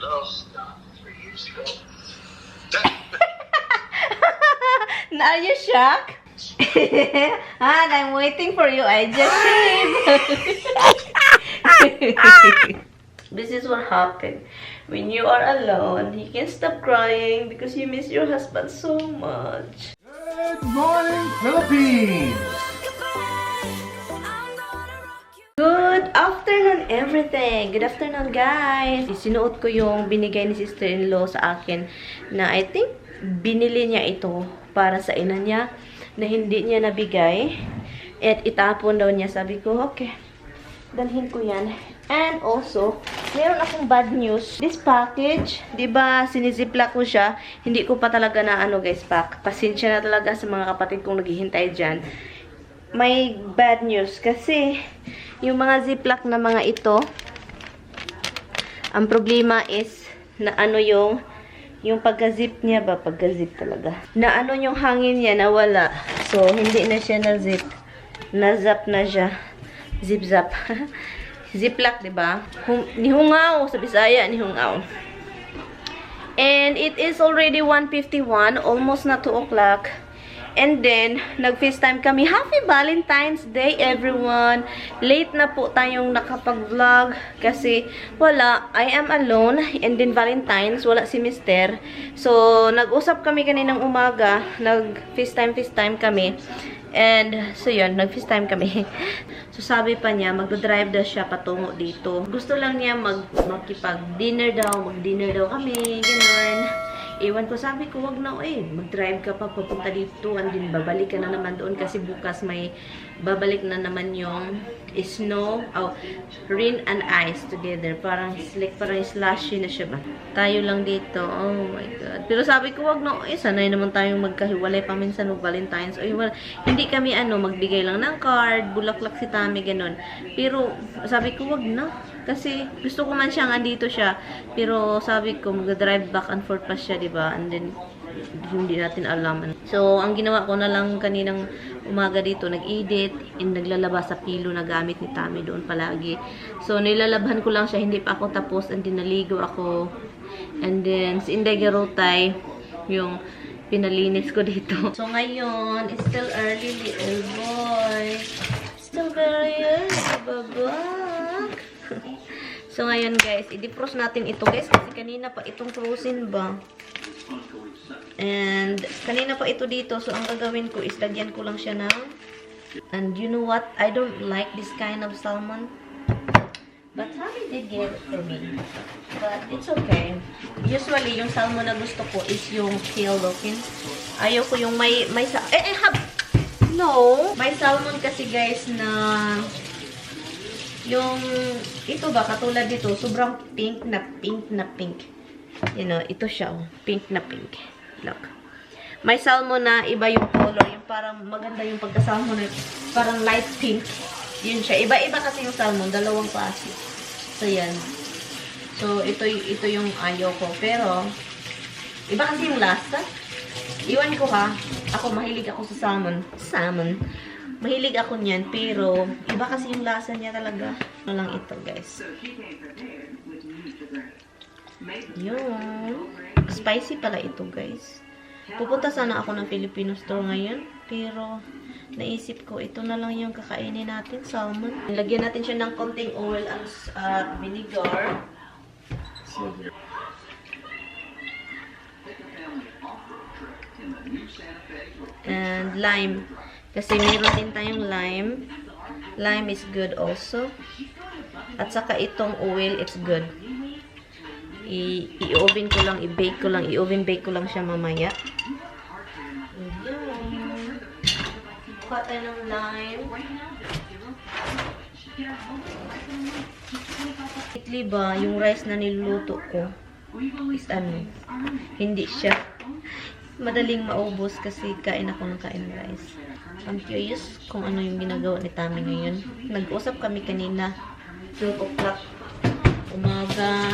else 3 years ago. Are you shocked? Han, I'm waiting for you. I just shaved. This is what happened. When you are alone, you can't stop crying because you miss your husband so much. Good morning, Philippines! Good afternoon, everything. Good afternoon, guys. Sinuot ko yung binigay ni sister-in-law sa akin na I think binili niya ito para sa ina niya na hindi niya nabigay. At itapon daw niya. Sabi ko, okay, dalhin ko yan. And also, meron akong bad news. This package, diba, sinizipla ko siya. Hindi ko pa talaga na guys, pack. Pasensya na talaga sa mga kapatid kong naghihintay dyan. May bad news kasi yung mga ziplock na mga ito, ang problema is na yung pagka-zip niya ba, pagka-zip talaga. Na yung hangin niya nawala. So, hindi na siya na-zip. Na-zap na siya. Zip-zap. Ziplock, diba? Nihungaw. Sa Bisaya, nihungaw. And it is already 1:51. Almost na 2 o'clock. And then, nag-FaceTime kami. Happy Valentine's Day, everyone! Late na po tayong nakapag-vlog kasi wala, I am alone. And then, Valentine's, wala si Mister. So, nag-usap kami kaninang umaga. Nag-FaceTime kami. And, so yun, nag-FaceTime kami. So, sabi pa niya, magdadrive daw siya patungo dito. Gusto lang niya magkipag-dinner daw, mag-dinner daw kami, gano'n. Ewan ko, sabi ko, wag na, mag-drive ka pa papunta dito, and then babalik ka na naman doon kasi bukas may babalik na naman yung snow, rain and ice together. Parang slick, parang slushy na siya ba? Tayo lang dito, oh my God. Pero sabi ko, wag na, sanay naman tayong magkahiwalay paminsan ng Valentine's. Hindi kami, magbigay lang ng card, bulaklak si Tami, ganun. Pero, sabi ko, wag na. Kasi, gusto ko man siyang andito siya. Pero, sabi ko, mag-drive back and forth pa siya, diba? And then, hindi natin alam. So, ang ginawa ko na lang kaninang umaga dito, nag-edit, and naglalaba sa pilo na gamit ni Tami doon palagi. So, nilalabhan ko lang siya, hindi pa ako tapos, and then naligo ako. And then, si Inday Garotay, yung pinalinis ko dito. So, ngayon, it's still early, little boy. Still very early, babak. So, ngayon guys, i-defrost natin ito guys kasi kanina pa itong frozen ba. And, kanina pa ito dito. So, ang gagawin ko is lagyan ko lang siya ng, and you know what? I don't like this kind of salmon. But Tommy did give it for me. But it's okay. Usually, yung salmon na gusto ko is yung tail looking. Ayaw ko yung may no! May salmon kasi guys na yung, ito ba, katulad dito, sobrang pink na pink. You know, ito siya, pink na pink. Look. May salmon na iba yung color, yung parang maganda yung pagka-salmon na parang light pink. Yun siya. Iba-iba kasi yung salmon, dalawang klase. So, yan. So, ito yung ayaw ko. Pero, iba kasi yung lasa. Iwan ko ha. Ako, mahilig ako sa salmon. Mahilig ako niyan, pero iba kasi yung lasa niya talaga. Ano lang ito, guys. Yun. Spicy pala ito, guys. Pupunta sana ako ng Filipino store ngayon, pero naisip ko, ito na lang yung kakainin natin, salmon. Lagyan natin siya ng konting oil at vinegar. So, and lime. Kasi meron din tayong lime. Lime is good also. At saka itong oil, it's good. I-oven ko lang, i-bake ko lang, i-oven bake ko lang siya mamaya. Ayan. Kuha tayo ng lime. Lately ba, yung rice na niluluto ko is hindi siya madaling maubos kasi kain ako ng kain rice. I'm curious kung ano yung ginagawa ni Tami ngayon. Nag-usap kami kanina, 12 o'clock umaga.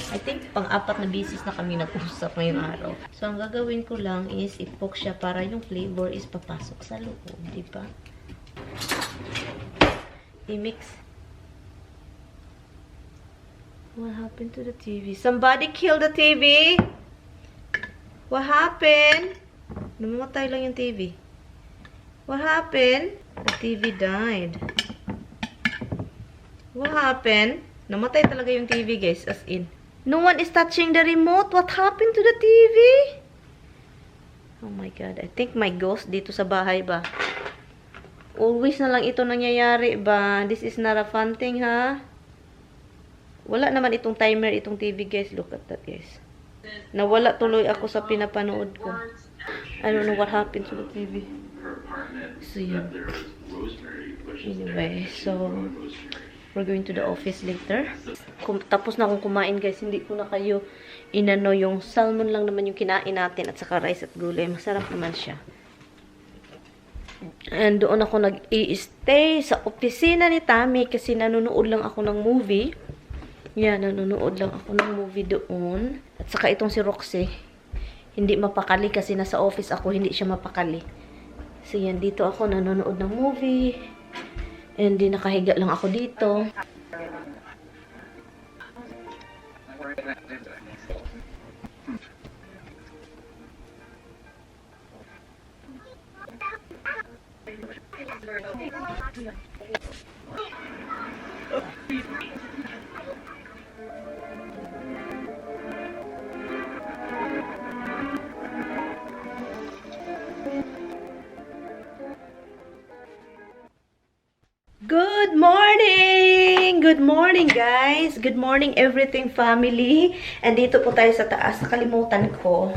I think pang-apat na bisis na kami nag-usap ngayong araw. So, ang gagawin ko lang is i-poke siya para yung flavor is papasok sa loob. Diba? I-mix. What happened to the TV? Somebody killed the TV? What happened? Namamatay lang yung TV. What happened? The TV died. What happened? Namatay talaga yung TV, guys. As in. No one is touching the remote. What happened to the TV? Oh my God. I think my ghost dito sa bahay ba? Always na lang ito nangyayari ba? This is not a fun thing, ha? Wala naman itong timer, itong TV, guys. Look at that, guys. Nawala tuloy ako sa pinapanood ko. I don't know what happened to the TV. So, yun. Anyway, so, we're going to the office later. Tapos na akong kumain, guys. Hindi ko na kayo inano yung salmon lang naman yung kinain natin at saka rice at gulay. Masarap naman siya. And doon ako nag-i-stay sa opisina ni Tami kasi nanonood lang ako ng movie. Yan, nanonood lang ako ng movie doon. At saka itong si Roxy, hindi mapakali kasi nasa office ako, hindi siya mapakali. So yan, dito ako nanonood ng movie. And di nakahiga lang ako dito. Good morning! Good morning, guys! Good morning, everything family! And dito po tayo sa taas. Nakalimutan ko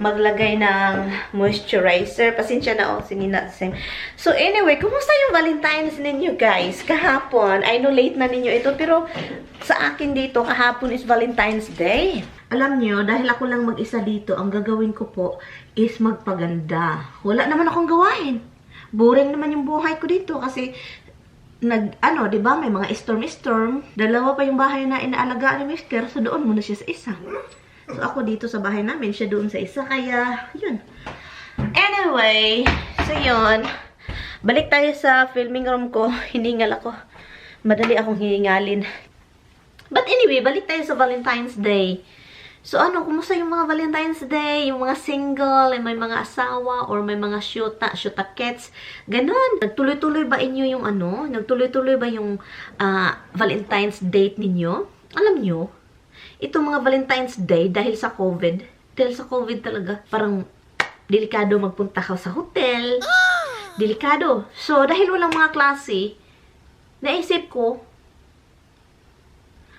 maglagay ng moisturizer. Pasensya na, sinina. So, anyway, kumusta yung Valentine's ninyo, guys? Kahapon. I know late na ninyo ito, pero sa akin dito, kahapon is Valentine's Day. Alam nyo, dahil ako lang mag-isa dito, ang gagawin ko po is magpaganda. Wala naman akong gawain. Boring naman yung buhay ko dito kasi di ba, may mga storm. Dalawa pa yung bahay na inaalagaan ni Mister, so doon muna siya sa isa. So ako dito sa bahay namin, siya doon sa isa, kaya yun. Anyway, so yun. Balik tayo sa filming room ko. Hiningal ako. Madali akong hiningalin. But anyway, balik tayo sa Valentine's Day. So ano, kumusta yung mga Valentine's Day? Yung mga single, may mga asawa, or may mga shotakets, ganon. Nagtuloy-tuloy ba inyo yung ano? Nagtuloy-tuloy ba yung Valentine's date ninyo? Alam nyo, itong mga Valentine's Day, dahil sa COVID talaga, parang delikado magpunta ka sa hotel. Delikado. So, dahil walang mga klase, naisip ko,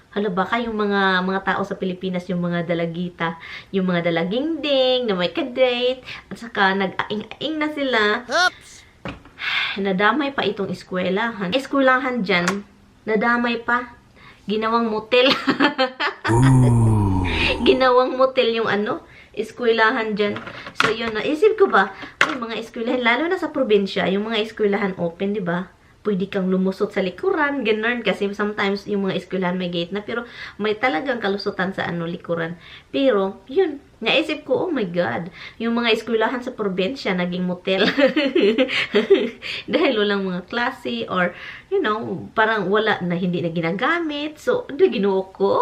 hala baka yung mga tao sa Pilipinas, yung mga dalagita, yung mga dalagingding na may ka-date, at saka nag-aing-aing na sila. Oops! Nadamay pa itong eskwelahan. Eskwelahan dyan, nadamay pa. Ginawang motel. Ginawang motel yung eskwelahan dyan. So yun, naisip ko ba, mga eskwelahan, lalo na sa probinsya, yung mga eskwelahan open, di ba? Pwede kang lumusot sa likuran, ganun. Kasi sometimes yung mga eskwelahan may gate na, pero may talagang kalusutan sa likuran. Pero, yun, naisip ko, oh my God, yung mga eskwelahan sa probinsya, naging motel. Dahil walang mga klase, or, you know, parang wala na, hindi na ginagamit. So, ginuo ko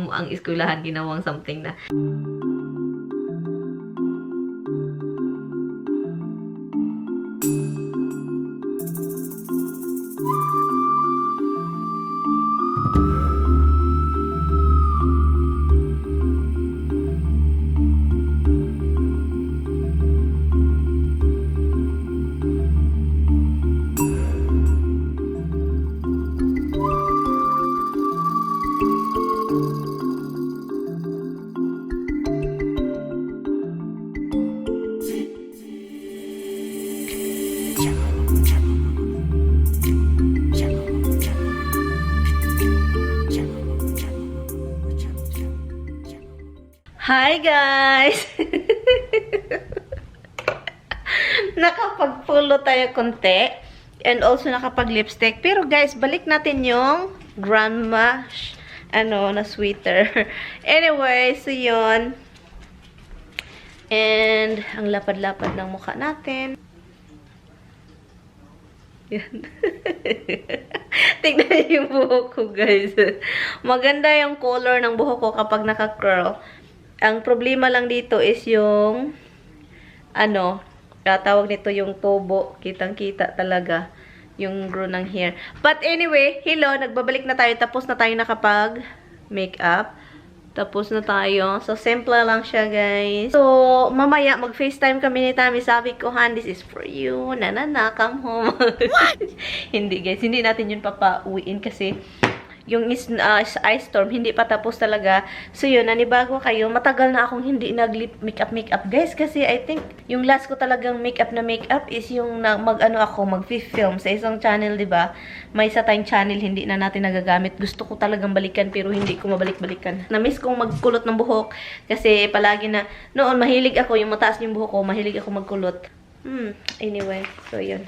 ang eskwelahan, ginawang something na. Hi guys! Nakapag-follow tayo konti. And also nakapag-lipstick. Pero guys, balik natin yung grandma na sweater. Anyway, so yun. And ang lapad-lapad ng mukha natin. Yan. Tignan niyo yung buhok ko, guys. Maganda yung color ng buhok ko kapag naka-curl. Ang problema lang dito is yung tawag nito yung tubo. Kitang-kita talaga yung grow ng hair. But anyway, hello, nagbabalik na tayo. Tapos na tayo nakapag-makeup. Tapos na tayo. So, simple lang siya, guys. So, mamaya, mag-FaceTime kami ni Tami. Sabi ko, Han, this is for you. Nanana, come home. Hindi, guys. Hindi natin yun papauwiin kasi yung ice storm, hindi pa tapos talaga. So, yun, nanibago kayo. Matagal na akong hindi nag-makeup, guys. Kasi, I think, yung last ko talagang makeup is yung mag-film sa isang channel, diba? May isa tayong channel, hindi na natin nagagamit. Gusto ko talagang balikan, pero hindi ko mabalik-balikan. Na-miss kong magkulot ng buhok. Kasi, palagi na, noon, mahilig ako, yung mataas yung buhok ko, mahilig ako magkulot. Anyway, so, yun.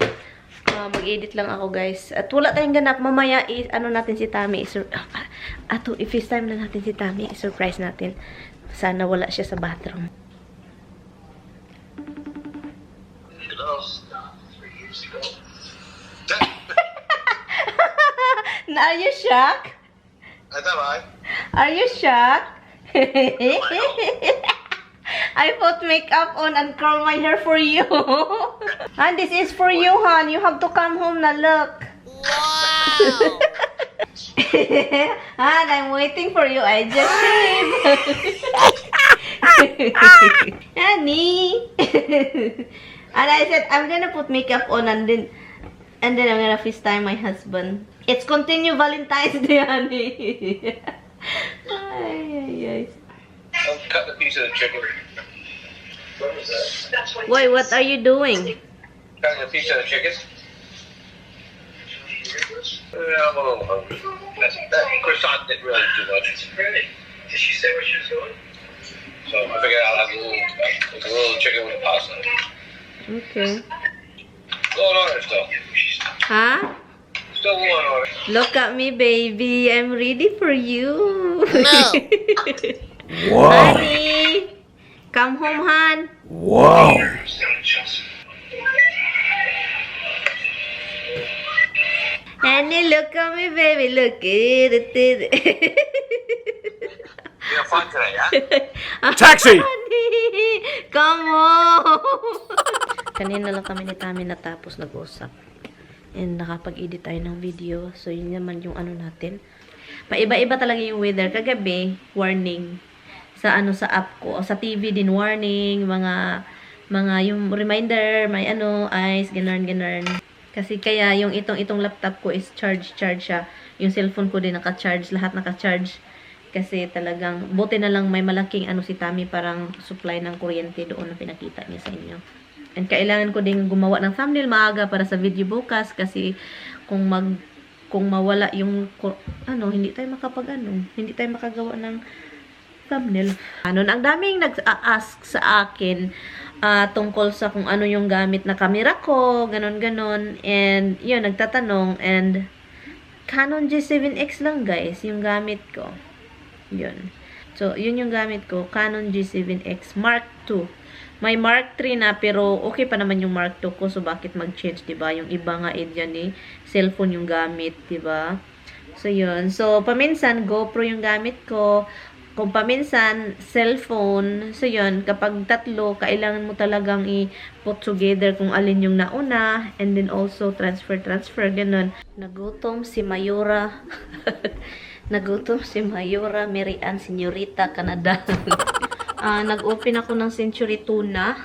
Mag-edit lang ako, guys. At wala tayong ganap. Mamaya, natin si Tami. I-FaceTime na natin si Tami. I-surprise natin. Sana wala siya sa bathroom. Are you shocked? Are you shocked? I put makeup on and curl my hair for you. And this is for you, hon. You have to come home na, look. Wow! And I'm waiting for you. I just shaved. Honey. And I said, I'm gonna put makeup on and then I'm gonna FaceTime my husband. It's continue Valentine's Day, honey. Ay. I'll cut the piece of the chicken. What was that? Wait, what are you doing? Cutting a piece of the chicken. I'm a little hungry. That croissant didn't really do much. Really? Did she say where she was going? So I figured I'll have a little chicken with pasta. Okay. Still on order still. Huh? Still on order. Look at me, baby. I'm ready for you. No. Wow. Honey, come home, hon. Wow. Honey, look at me, baby. Look at it. You have fun today, huh? Taxi! Honey, come home. Kanina lang kami ni Tami natapos nag-usap. And nakapag-edit tayo ng video. So, yun naman yung natin. Paiba-iba talaga yung weather. Kagabi, warning. Sa app ko. Sa TV din, warning. Mga yung reminder, may ice, ganun. Kasi kaya yung itong laptop ko is charge siya. Yung cellphone ko din naka-charge. Lahat naka-charge. Kasi talagang, buti na lang may malaking si Tami, parang supply ng kuryente doon na pinakita niya sa inyo. And kailangan ko din gumawa ng thumbnail maaga para sa video bukas. Kasi kung mawala yung hindi tayo hindi tayo makagawa ng thumbnail. Ang daming nag-ask sa akin tungkol sa kung ano yung gamit na camera ko, ganon. And yun, nagtatanong, and Canon G7X lang, guys, yung gamit ko. Yun. So, yun yung gamit ko, Canon G7X Mark II. May Mark III na, pero okay pa naman yung Mark II ko. So, bakit mag-change, diba? Yung iba nga dyan cellphone yung gamit, diba? So, yun. So, paminsan, GoPro yung gamit ko. Kung paminsan, cellphone. So, yun. Kapag tatlo, kailangan mo talagang i-put together kung alin yung nauna. And then also, transfer, ganun. Nagutom si Mayura. Nagutom si Mayura Merian Senyorita Canada. Nag-open ako ng Century Tuna.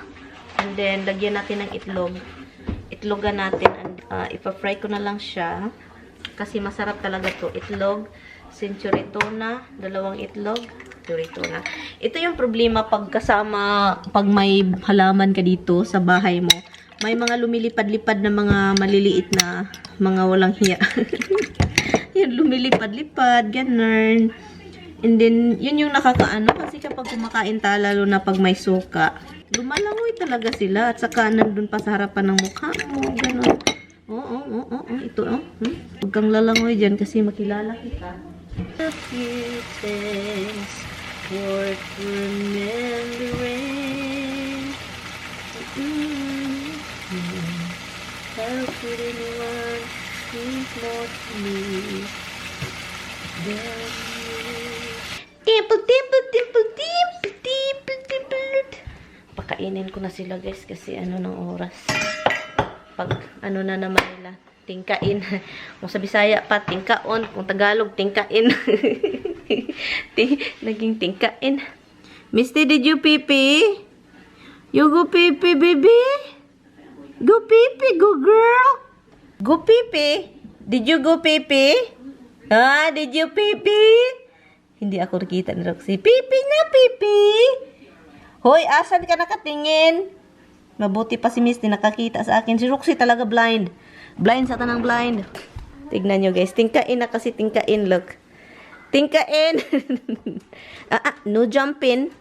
And then, lagyan natin ng itlog. Itlogan natin. And, ipa-fry ko na lang siya. Kasi masarap talaga to. Itlog, Century Tuna, 2 itlog, Century Tuna. Ito yung problema pag may halaman ka dito sa bahay mo. May mga lumilipad-lipad na mga maliliit na mga walang hiya. Yan, lumilipad-lipad, ganun. And then, yun yung nakakaano. Kasi kapag kumakain lalo na pag may suka, lumalangoy talaga sila. At saka nandun pa sa harapan ng mukha mo, ganun. Oo. Ito, Huwag kang lalangoy dyan kasi makilala kita. A few things worth remembering. How could anyone be not me. Then dimple, dimple, dimple, dimple, dimple, dimple. Pakainin ko na sila guys kasi ano ng oras. Pag ano na naman nila, tingkain. Kung sa Bisaya pa, tingkaon. Kung Tagalog, tingkain. Naging tingkain. Misty, did you pee-pee? You go pee-pee, baby? Go pee-pee, go girl. Go pee-pee. Did you go pee-pee? Ah, did you pee-pee? Hindi ako nakita ni Roxy. Pee-pee na, pee-pee. Hoy, asan ka nakatingin? Mabuti pa si Misty nakakita sa akin. Si Roxy talaga blind. Blind sa tanang blind. Tignan nyo guys. Tingkain na kasi tingkain. Look. Tingkain. No jumping.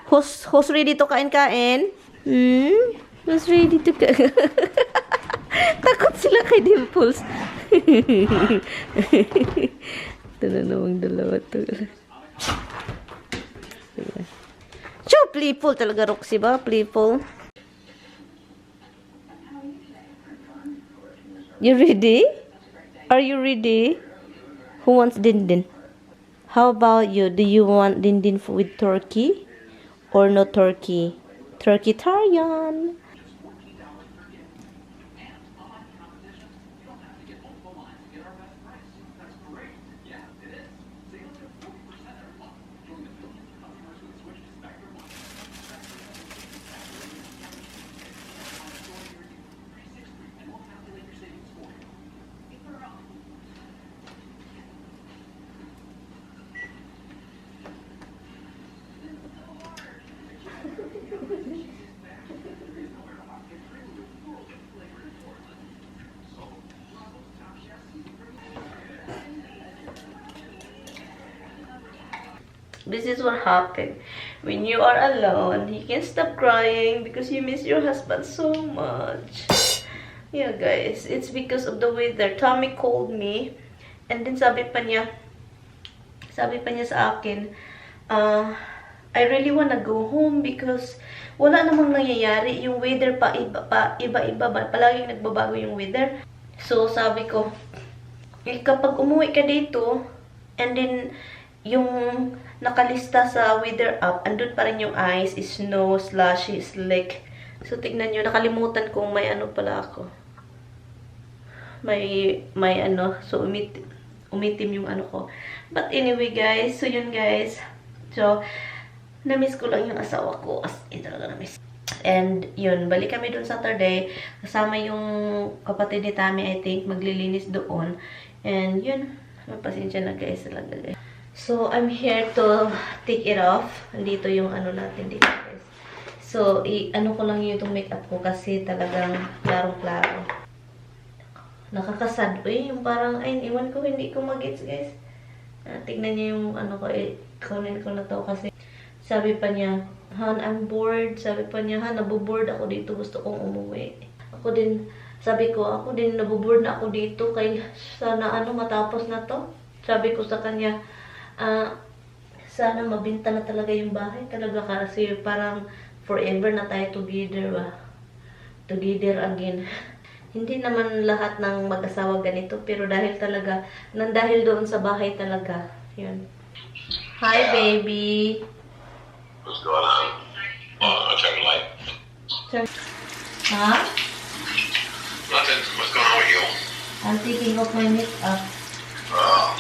Who's ready to kain-kain? Who's ready to kain? Takot sila kay Dimples. Ito na namang dalawa to. So, playful talaga Roxy ba? Playful. You ready? Are you ready? Who wants din-din? How about you? Do you want din-din with turkey? Or no turkey? Turkey-tarian. This is what happened. When you are alone, you can't stop crying because you miss your husband so much. Yeah, guys. It's because of the weather. Tommy called me. And then sabi pa niya sa akin, I really wanna go home because wala namang nangyayari. Yung weather pa iba-iba. Palaging nagbabago yung weather. So, sabi ko, kapag umuwi ka dito, and then, yung nakalista sa weather app, andun pa rin yung ice, snow, slushy, slick. So, tignan nyo, nakalimutan kung may ano pala ako. May ano, so umitim yung ano ko. But anyway, guys, so yun guys. So, na-miss ko lang yung asawa ko. As in, talaga na-miss. And, yun, balik kami dun Saturday. Kasama yung kapatid ni Tammy, I think, maglilinis doon. And, yun, mapasensya na guys, talaga guys. So, I'm here to take it off. Dito yung ano natin dito, guys. So, ano ko lang yung makeup ko kasi talagang klarong-klaro. Nakakasad. Uy, yung parang, ay, iwan ko, hindi ko mag-gets, guys. Tignan niyo yung ano ko, kunin ko na to kasi sabi pa niya, Han, I'm bored. Sabi pa niya, Han, naboboard ako dito. Gusto kong umuwi. Ako din, sabi ko, ako din, naboboard na ako dito. Kaya sana, ano, matapos na to. Sabi ko sa kanya, sana mabinta na talaga yung bahay talaga kasi parang forever na tayo together ba? Together again. Hindi naman lahat ng mag-asawa ganito pero dahil talaga dahil doon sa bahay talaga. Yun. Hi baby. What's going on? I'll turn the light. Huh? Nothing. What's going on with you? I'm taking off my makeup. Oh.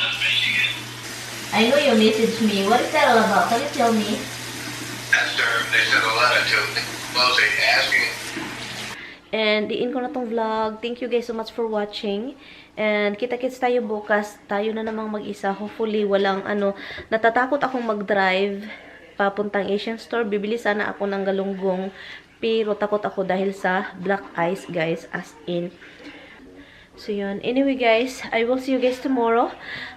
I know you messaged me. What is that all about? Can you tell me? They sent a letter to Lucy asking. And diin ko na tong vlog. Thank you guys so much for watching. And kita-kits tayo bukas. Tayo na namang mag-isa. Hopefully walang ano. Natatakot akong mag-drive papuntang Asian store. Bibili sana ako ng galunggong. Pero takot ako dahil sa black ice guys. As in. So yun. Anyway guys. I will see you guys tomorrow.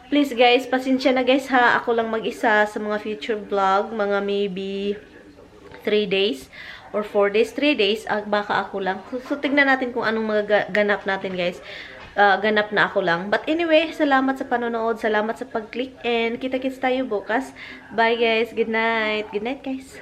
Please guys, pasensya na guys ha. Ako lang mag-isa sa mga future vlog. Mga maybe 3 days or 4 days. 3 days, baka ako lang. So tignan natin kung anong magaganap natin guys. Ganap na ako lang. But anyway, salamat sa panonood. Salamat sa pag-click. And kita-kits tayo bukas. Bye guys. Good night. Good night guys.